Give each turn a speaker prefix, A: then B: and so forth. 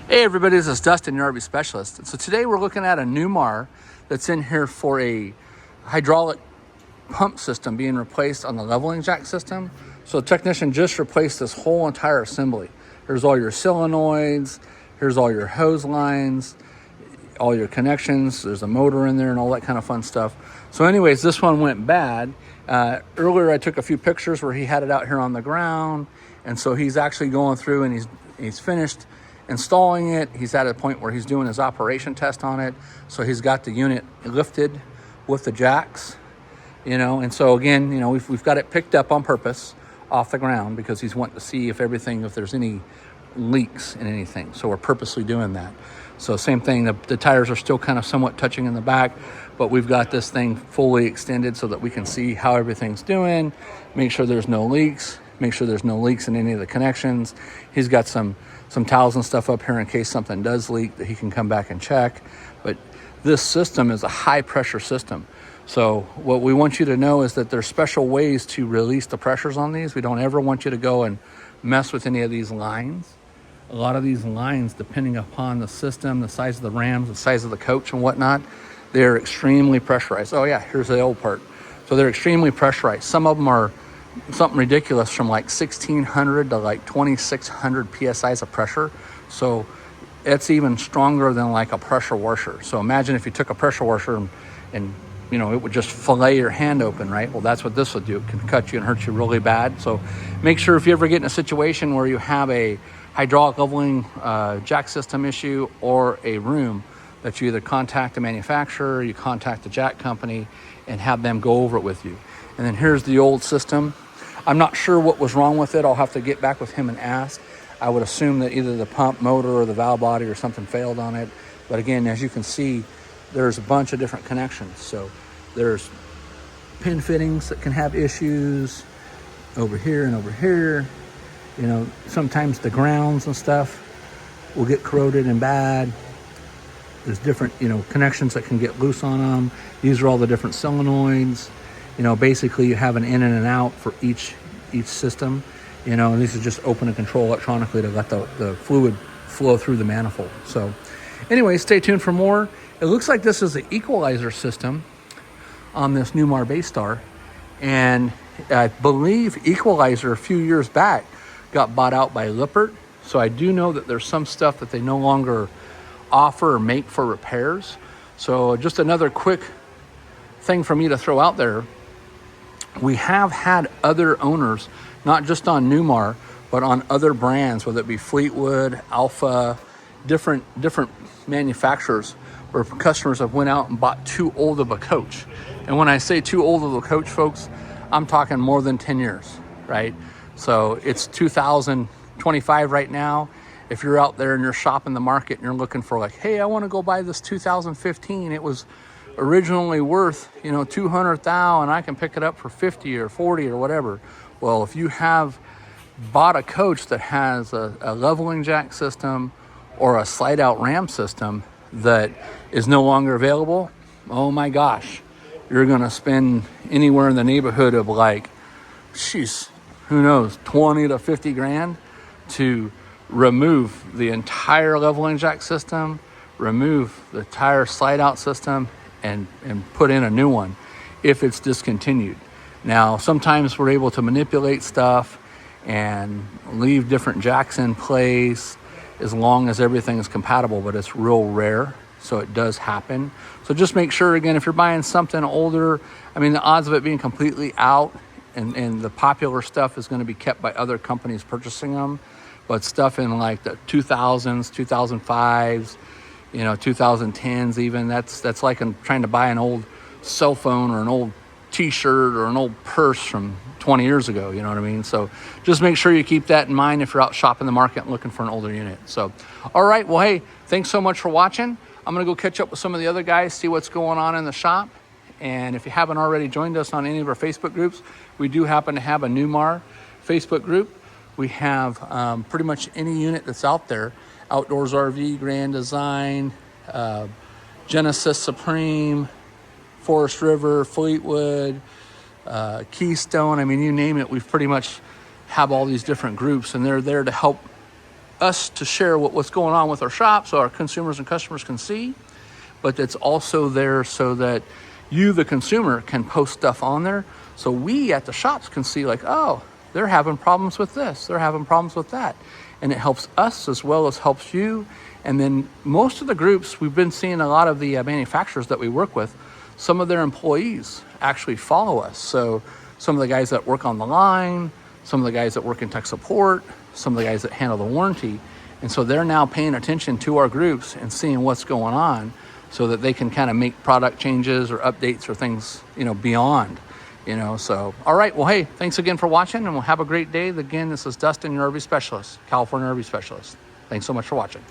A: Hey everybody, this is Dustin, your RV specialist. And so today we're looking at a Newmar that's in here for a hydraulic pump system being replaced on the leveling jack system. So the technician just replaced this whole entire assembly. Here's all your solenoids, here's all your hose lines, all your connections, there's a motor in there and all that kind of fun stuff. So anyways, this one went bad. Earlier I took a few pictures where he had it out here on the ground, and so he's actually going through and he's finished installing it. He's at a point where he's doing his operation test on it. So he's got the unit lifted with the jacks, and so again, we've got it picked up on purpose off the ground because he's wanting to see if there's any leaks in anything. So we're purposely doing that. So same thing, the tires are still kind of somewhat touching in the back, but we've got this thing fully extended so that we can see how everything's doing, make sure there's no leaks, make sure there's no leaks in any of the connections. He's got some towels and stuff up here in case something does leak that he can come back and check. But this system is a high pressure system. So what we want you to know is that there's special ways to release the pressures on these. We don't ever want you to go and mess with any of these lines. A lot of these lines, depending upon the system, the size of the rams, the size of the coach and whatnot, they're extremely pressurized. Oh yeah, here's the old part. So they're extremely pressurized. Some of them are something ridiculous from like 1600 to like 2600 psi's of pressure. So it's even stronger than like a pressure washer. So imagine if you took a pressure washer and it would just fillet your hand open, right? Well, that's what this would do. It can cut you and hurt you really bad. So make sure if you ever get in a situation where you have a hydraulic leveling jack system issue or a room, that you either contact the manufacturer, you contact the jack company and have them go over it with you. And then here's the old system. I'm not sure what was wrong with it. I'll have to get back with him and ask. I would assume that either the pump motor or the valve body or something failed on it. But again, as you can see, there's a bunch of different connections. So there's pin fittings that can have issues over here and over here. Sometimes the grounds and stuff will get corroded and bad. There's different, connections that can get loose on them. These are all the different solenoids. Basically you have an in and an out for each system, and these are just open and control electronically to let the fluid flow through the manifold. So anyway, stay tuned for more. It looks like this is the equalizer system on this Newmar Baystar, and I believe Equalizer a few years back got bought out by Lippert. So I do know that there's some stuff that they no longer offer or make for repairs. So just another quick thing for me to throw out there. We have had other owners, not just on Newmar, but on other brands, whether it be Fleetwood, Alpha, different manufacturers, where customers have went out and bought too old of a coach. And when I say too old of a coach, folks, I'm talking more than 10 years, right? So it's 2025 right now. If you're out there and you're shopping the market and you're looking for like, hey, I want to go buy this 2015, it was originally worth, $200,000 and I can pick it up for 50 or 40 or whatever. Well, if you have bought a coach that has a leveling jack system or a slide out ram system that is no longer available, oh my gosh, you're going to spend anywhere in the neighborhood of like, who knows, 20 to 50 grand to remove the entire leveling jack system, remove the entire slide out system, and put in a new one if it's discontinued. Now, sometimes we're able to manipulate stuff and leave different jacks in place as long as everything is compatible, but it's real rare. So it does happen. So just make sure, again, if you're buying something older, the odds of it being completely out and the popular stuff is going to be kept by other companies purchasing them. But stuff in like the 2000s, 2005s, 2010s even, that's like trying to buy an old cell phone or an old t-shirt or an old purse from 20 years ago, you know what I mean? So just make sure you keep that in mind if you're out shopping the market and looking for an older unit. So, all right, well, hey, thanks so much for watching. I'm going to go catch up with some of the other guys, see what's going on in the shop. And if you haven't already joined us on any of our Facebook groups, we do happen to have a Newmar Facebook group. We have pretty much any unit that's out there. Outdoors RV, Grand Design, Genesis Supreme, Forest River, Fleetwood, Keystone. You name it, we've pretty much have all these different groups, and they're there to help us to share what's going on with our shop so our consumers and customers can see, but it's also there so that you, the consumer, can post stuff on there. So we at the shops can see like, oh, they're having problems with this, they're having problems with that. And it helps us as well as helps you. And then most of the groups, we've been seeing a lot of the manufacturers that we work with, some of their employees actually follow us. So some of the guys that work on the line, some of the guys that work in tech support, some of the guys that handle the warranty. And so they're now paying attention to our groups and seeing what's going on so that they can kind of make product changes or updates or things, beyond, So, all right. Well, hey, thanks again for watching and we'll have a great day. Again, this is Dustin, your RV specialist, California RV specialist. Thanks so much for watching.